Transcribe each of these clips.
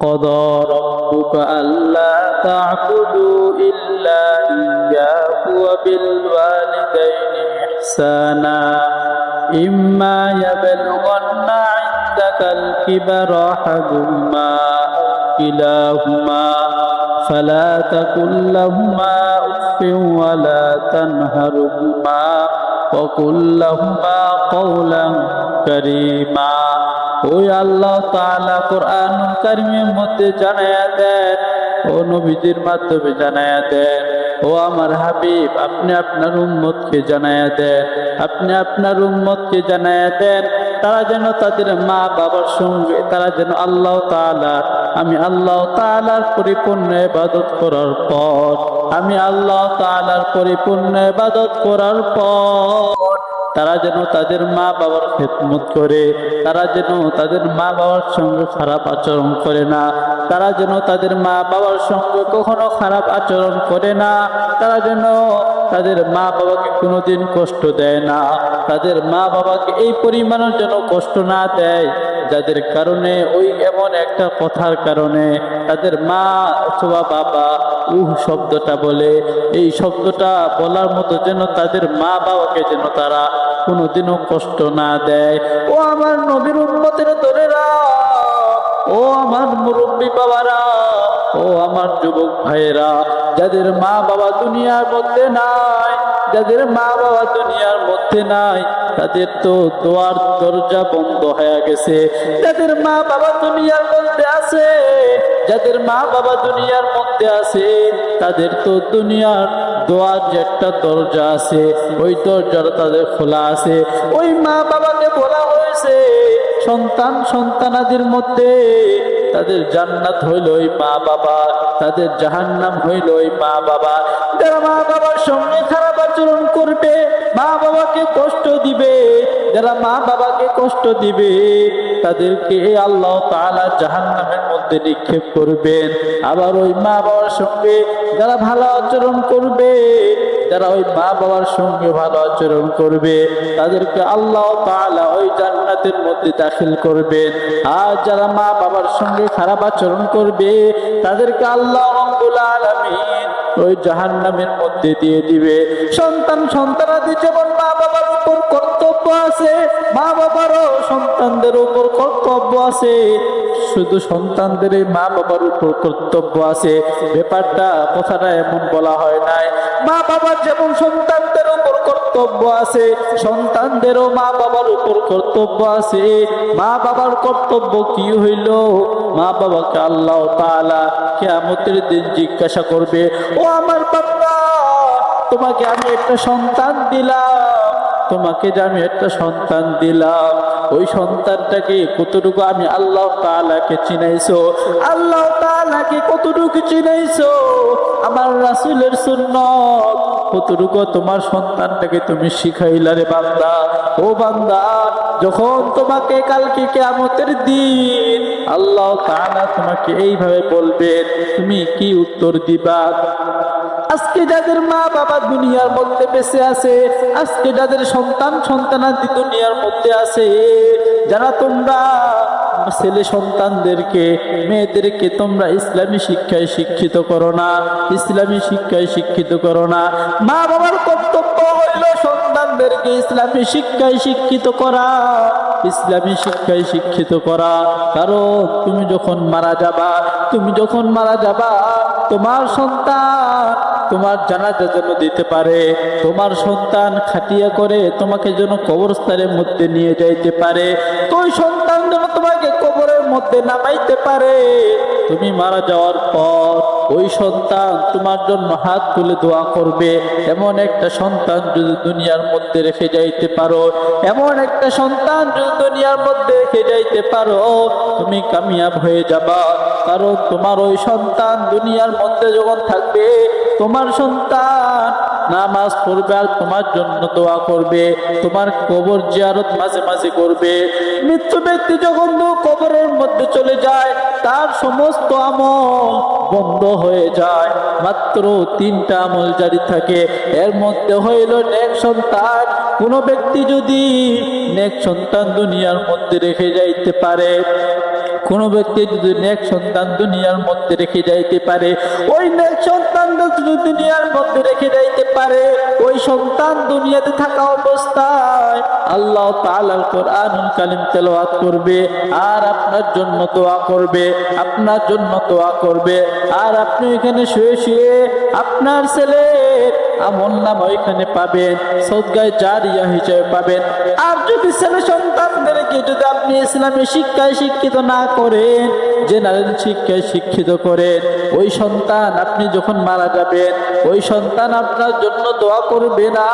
قضى ربك ألا تعبدوا إلا إياه وبالوالدين إحسانا إما يبلغن عندك الكبر أحدهما أو كلاهما فلا تقل لهما أف ولا تنهرهما وقل لهما قولا كريما। ওই আল্লাহ তাআলা কোরআনুল কারীমের মধ্যে জানায়া দেন, ও নবীদের মাধ্যমে জানায়া দেন, ও আমার হাবিব আপনি আপনার উম্মতকে জানায়া দেন, আপনি আপনার উম্মতকে জানায়া দেন তারা যেন তাদের মা বাবার সঙ্গে তারা যেন আল্লাহ তাআলা আমি আল্লাহ তাআলার পরিপূর্ণ ইবাদত করার পর আমি আল্লাহ তাআলার পরিপূর্ণ ইবাদত করার পর তারা যেন তাদের মা বাবার খেদমত করে, তারা যেন তাদের মা বাবার সঙ্গে খারাপ আচরণ করে না, তারা যেন তাদের মা বাবার সঙ্গে কখনো খারাপ আচরণ করে না, তারা যেন তাদের মা বাবাকে কোনোদিন কষ্ট দেয় না, তাদের মা বাবাকে এই পরিমাণের যেন কষ্ট না দেয় যাদের কারণে ওই এমন একটা কথার কারণে তাদের মা অথবা বাবা শব্দটা বলে, এই শব্দটা বলার মতো যেন তাদের মা বাবাকে যেন তারা কোনোদিনও কষ্ট না দেয়। ও আমার নবীর উম্মতের দলেরা, ও আমার মুরব্বী বাবারা, ও আমার যুবক ভাইয়েরা, যাদের মা বাবা দুনিয়ার মধ্যে নাই, যাদের মা বাবা দুনিয়ার মধ্যে নাই তাদের তো দোয়ার দরজা বন্ধ হয়ে গেছে। যাদের মা বাবা দুনিয়ার মধ্যে আছে, যাদের মা বাবা দুনিয়ার মধ্যে আছে তাদের তো দুনিয়ার দোয়ার যে একটা দরজা আছে ওই দরজাটা তাদের খোলা আছে। ওই মা বাবাকে বলা হয়েছে সন্তান সন্তানাদের মধ্যে তাদের জান্নাত হইল ওই মা বাবা, তাদের জাহান্নাম হইল ওই মা বাবা। যারা মা বাবার সঙ্গে খারাপ আচরণ করবে, মা বাবাকে কষ্ট দিবে, যারা মা বাবাকে কষ্ট দিবে তাদেরকে আল্লাহ তাআলা জাহান্নামের মধ্যে নিক্ষেপ করবেন। আবার ওই মা বাবার সঙ্গে যারা ভালো আচরণ করবে, যারা ওই মা বাবার সঙ্গে ভালো আচরণ করবে তাদেরকে আল্লাহ তাআলা ওই জান্নাতের মধ্যে দাখিল করবেন। আর যারা মা বাবার সঙ্গে খারাপ আচরণ করবে তাদেরকে আল্লাহ রাব্বুল আলামিন ওই জাহান্নামের মধ্যে দিয়ে দিবে। সন্তানাদি যেমন মা বাবার উপর কর্তব্য আছে, মা বাবারও সন্তানদের উপর কর্তব্য আছে। শুধু সন্তানদের মা বাবার উপর কর্তব্য আছে ব্যাপারটা কথাটা এমন বলা হয় নাই। মা বাবার যেমন সন্তানদের উপর কর্তব্য আছে, সন্তানদেরও মা বাবার উপর কর্তব্য আছে। মা বাবার কর্তব্য কি হইল? মা বাবাকে আল্লাহ তাআলা কিয়ামতের দিন জিজ্ঞাসা করবে, ও আমার বাবা তোমাকে আমি একটা সন্তান দিলাম, তোমাকে যে আমি একটা সন্তান দিলাম ওই সন্তানটাকে কতটুকু আমি আল্লাহ তাআলাকে চিনাইছো, আল্লাহ তাআলাকে কতটুকু চিনাইছো, আমার রাসূলের সুন্নাত কতটুকু তোমার সন্তানটাকে তুমি শিখাইলা রে বান্দা। ও বান্দা, যখন তোমাকে কালকে কিয়ামতের দিন আল্লাহ তাআলা তোমাকে এইভাবে বলবেন তুমি কি উত্তর দিবা? আজকে যাদের মা বাবা দুনিয়ার মধ্যে বেঁচে আছে, আজকে যাদের সন্তানাদি দুনিয়ার মধ্যে আছে, যারা তোমরা ছেলে সন্তানদেরকে মেয়েদেরকে তোমরা ইসলামী শিক্ষায় শিক্ষিত করো না, ইসলামী শিক্ষায় শিক্ষিত করো না। মা বাবার কর্তব্য হইল সন্তানদেরকে ইসলামী শিক্ষায় শিক্ষিত করা, ইসলামী শিক্ষায় শিক্ষিত করা। কারণ তুমি যখন মারা যাবা তোমার সন্তান তোমার জানাজা যেন দিতে পারে, তোমার সন্তান খাটিয়া করে তোমাকে যেন কবরস্থানের মধ্যে নিয়ে যাইতে পারে, তো ওই সন্তান যেন তোমাকে কবরের মধ্যে নামাইতে পারে। তুমি মারা যাওয়ার পর ওই সন্তান তোমার জন্য হাত তুলে দোয়া করবে। এমন একটা সন্তান যদি দুনিয়ার মধ্যে রেখে যাইতে পারো, এমন একটা সন্তান যদি দুনিয়ার মধ্যে রেখে যাইতে পারো, তুমি কামিয়াব হয়ে যাবা। কারণ তোমার ওই সন্তান দুনিয়ার মধ্যে যখন থাকবে তোমার সন্তান নামাজ পড়বে আর তোমার জন্য দোয়া করবে, তোমার কবর জিয়ারত মাঝে মাঝে করবে। মৃত্যু ব্যক্তি যখন কবরের মধ্যে চলে যায় তার সমস্ত আমল বন্ধ হয়ে যায়, মাত্র 3টা আমল জারি থাকে। এর মধ্যে হইল নেক সন্তান। কোনো ব্যক্তি যদি নেক সন্তান দুনিয়ার মধ্যে রেখে যাইতে পারে, কোনো ব্যক্তি যদি নেক সন্তান দুনিয়ার মধ্যে রেখে যাইতে পারে, ওই নেক সন্তান যদি দুনিয়ার মধ্যে রেখে যাইতে পারে, ওই সন্তান দুনিয়াতে থাকা অবস্থায় আল্লাহ তাআলার কোরআনুল কারীম তেলাওয়াত করবে আর আপনার জন্য দোয়া করবে, আপনার জন্য দোয়া করবে। আর আপনি এখানে শুয়ে শুয়ে আপনার ছেলে আমলনামা ওইখানে পাবেন, সদকায়ে জারিয়া হিসেবে পাবেন। আর যদি ছেলে সন্তানদেরকে যদি আপনি ইসলামী শিক্ষায় শিক্ষিত না করেন, জেনারেল শিক্ষায় শিক্ষিত করেন, ওই সন্তান আপনি যখন মারা যাবেন, ওই সন্তান আপনার জন্য দোয়া করবে না।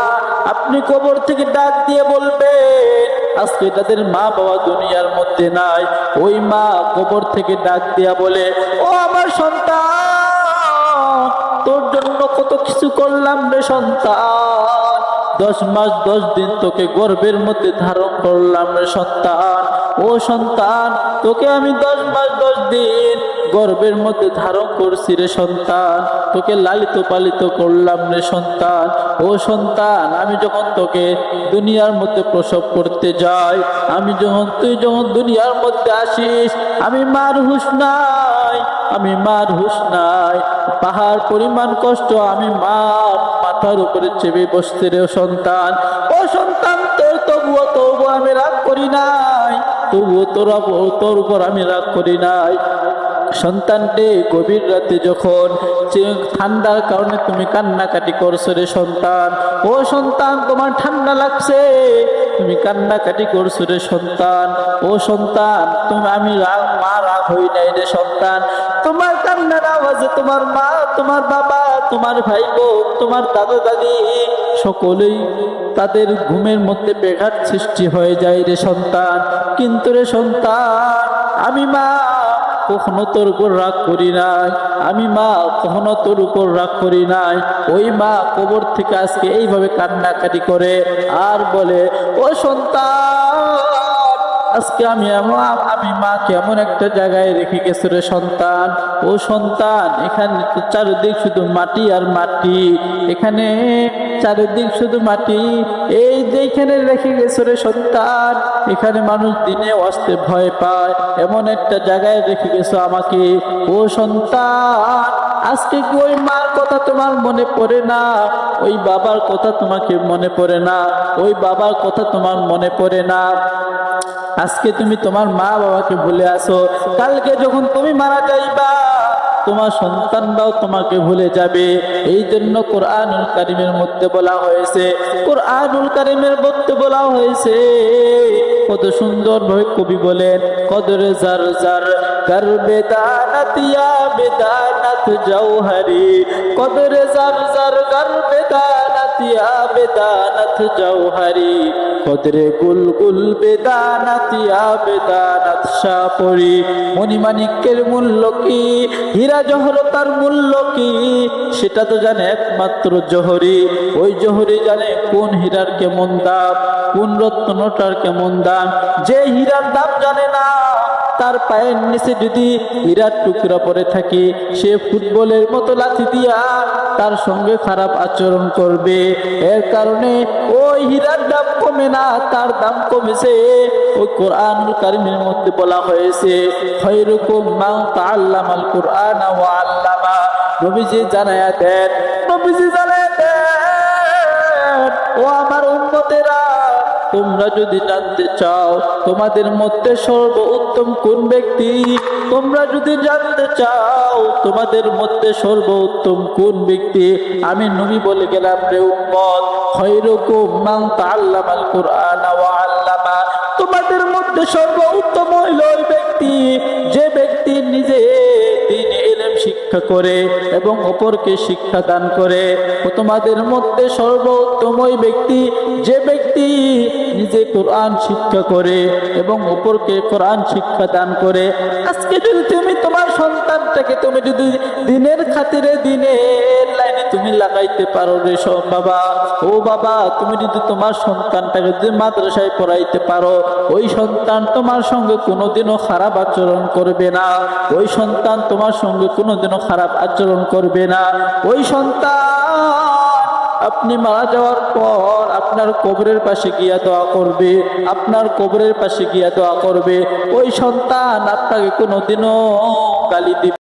আপনি কবর থেকে ডাক দিয়ে বলবেন, আজকে তাদের মা বাবা দুনিয়ার মধ্যে নাই, ওই মা কবর থেকে ডাক দিয়া বলে, ও আমার সন্তান, তোর জন্য কত কিছু করলাম রে সন্তান, 10 মাস 10 দিন তোকে গর্ভের মধ্যে ধারণ করলাম রে সন্তান। ও সন্তান, তোকে আমি 10 মাস 10 দিন গর্ভের মধ্যে ধারণ করছি রে সন্তান, তোকে লালিত পালিত করলাম রে সন্তান। ও সন্তান, আমি যখন তোকে দুনিয়ার মধ্যে প্রসব করতে যাই, তুই যখন দুনিয়ার মধ্যে আসিস, আমি মার হুঁশ নাই, আমি মার হুঁশ নাই, পাহাড় পরিমাণ কষ্ট আমি মার মাথার উপরে চেপে বসতে রে সন্তান। ও সন্তান, তবুও আমি রাগ করি নাই, তবুও তোর উপর আমি রাগ করি নাই। সন্তানটি গভীর রাতে যখন ঠান্ডার কারণে তুমি কান্নাকাটি করছো রে সন্তান, ও সন্তান, তোমার ঠান্ডা লাগছে, তুমি কান্নাকাটি করছো রে সন্তান। ও সন্তান, আমি মা রাগ হই নাই রে সন্তান। তোমার কান্নার আওয়াজে তোমার মা, তোমার বাবা, তোমার ভাই বোন, তোমার দাদা দাদি সকলেই তাদের ঘুমের মধ্যে ব্যাঘাত সৃষ্টি হয়ে যায় রে সন্তান। কিন্তু রে সন্তান, আমি মা কখনো তোর উপর রাগ করি নাই, আমি মা কখনো তোর উপর রাগ করি নাই। ওই মা কবর থেকে আজকে এইভাবে কান্নাকাটি করে আর বলে, ও সন্তান, আজকে আমি মাকে এমন একটা জায়গায় রেখে গেছি রে সন্তান। ও সন্তান, এখানে চারিদিক শুধু মাটি আর মাটি, এখানে চারিদিক শুধু মাটি, এই যে এখানে রেখে গেছো রে সন্তান, এখানে মানুষ দিনে আসতে ভয় পায়, এমন একটা জায়গায় রেখে গেছো আমাকে। ও সন্তান, আজকে কি ওই মার কথা তোমার মনে পড়ে না? ওই বাবার কথা তোমাকে মনে পড়ে না? ওই বাবার কথা তোমার মনে পড়ে না? আজকে তুমি তোমার মা বাবাকে ভুলে আসো, কালকে যখন তুমি মারা যাইবা, তোমার সন্তানরাও তোমাকে ভুলে যাবে। এই জন্য কোরআনুল কারীমের মধ্যে বলা হয়েছে, কোরআনুল কারীমের মধ্যে বলা হয়েছে, কত সুন্দর ভাবে কবি বলেন, কদরে জার জার কর বেদানাত ইয়া বেদানাত জওহরি, কদরে জার জার কর বেদানাত ইয়া বেদানাত জওহরি, কদরে গুল গুল বেদানাত ইয়া বেদানাত শাপরি। মণিমাণিক্যের মূল্য কি, হীরা জহরতার মূল্য কি, সেটা তো জানে একমাত্র জহরি। ওই জহরি জানে কোন হীরার কেমন দাম, কোন রত্নটার কেমন দাম। যে হীরার দাম জানে না, তার পায়ের নিচে যদি হীরার টুকরা পড়ে থাকে, সে ফুটবলের মতো লাথি দিয়া তার সঙ্গে খারাপ আচরণ করবে। এর কারণে ওই হীরার দাম কমে না, তার দাম কমেছে। ওই কোরআনুল কারীমের মধ্যে বলা হয়েছে, খায়রুকুম মান তাআল্লামাল কুরআন ওয়া আল্লামা। নবীজি জানায়া দেন, নবীজি জানায়া দেন, ও আমার উম্মতেরা, তোমরা যদি জানতে চাও তোমাদের মধ্যে সর্বোত্তম কোন ব্যক্তি, তোমরা যদি জানতে চাও তোমাদের মধ্যে সর্বোত্তম কোন ব্যক্তি, আমি নবী বলে গেলাম রে উম্মত, খায়রুকুম মান তাআল্লামাল কুরআন ওয়া আল্লামা। তোমাদের মধ্যে সর্বোত্তম হইল ওই ব্যক্তি, যে ব্যক্তি নিজে দ্বীনে ইলম শিক্ষা করে এবং অপরকে শিক্ষা দান করে। তোমাদের মধ্যে সর্বোত্তম ওই ব্যক্তি, যে ব্যক্তি নিজে কোরআন শিক্ষা করে এবং অপরকে কোরআন শিক্ষা দান করে। আজকে যদি তুমি তোমার সন্তানটাকে তুমি যদি দিনের খাতিরে দিনের লাইনে তুমি লাগাইতে পারো রে বাবা, ও বাবা, তুমি যদি তোমার সন্তানটাকে যদি মাদ্রাসায় পড়াইতে পারো, ওই সন্তান তোমার সঙ্গে কোনোদিনও খারাপ আচরণ করবে না, ওই সন্তান তোমার সঙ্গে কোনোদিনও খারাপ আচরণ করবে না। ওই সন্তান আপনি মারা যাওয়ার পর আপনার কবরের পাশে গিয়া দোয়া করবে, আপনার কবরের পাশে গিয়া দোয়া করবে। ওই সন্তান আপনাকে কোনোদিনও গালি দিবে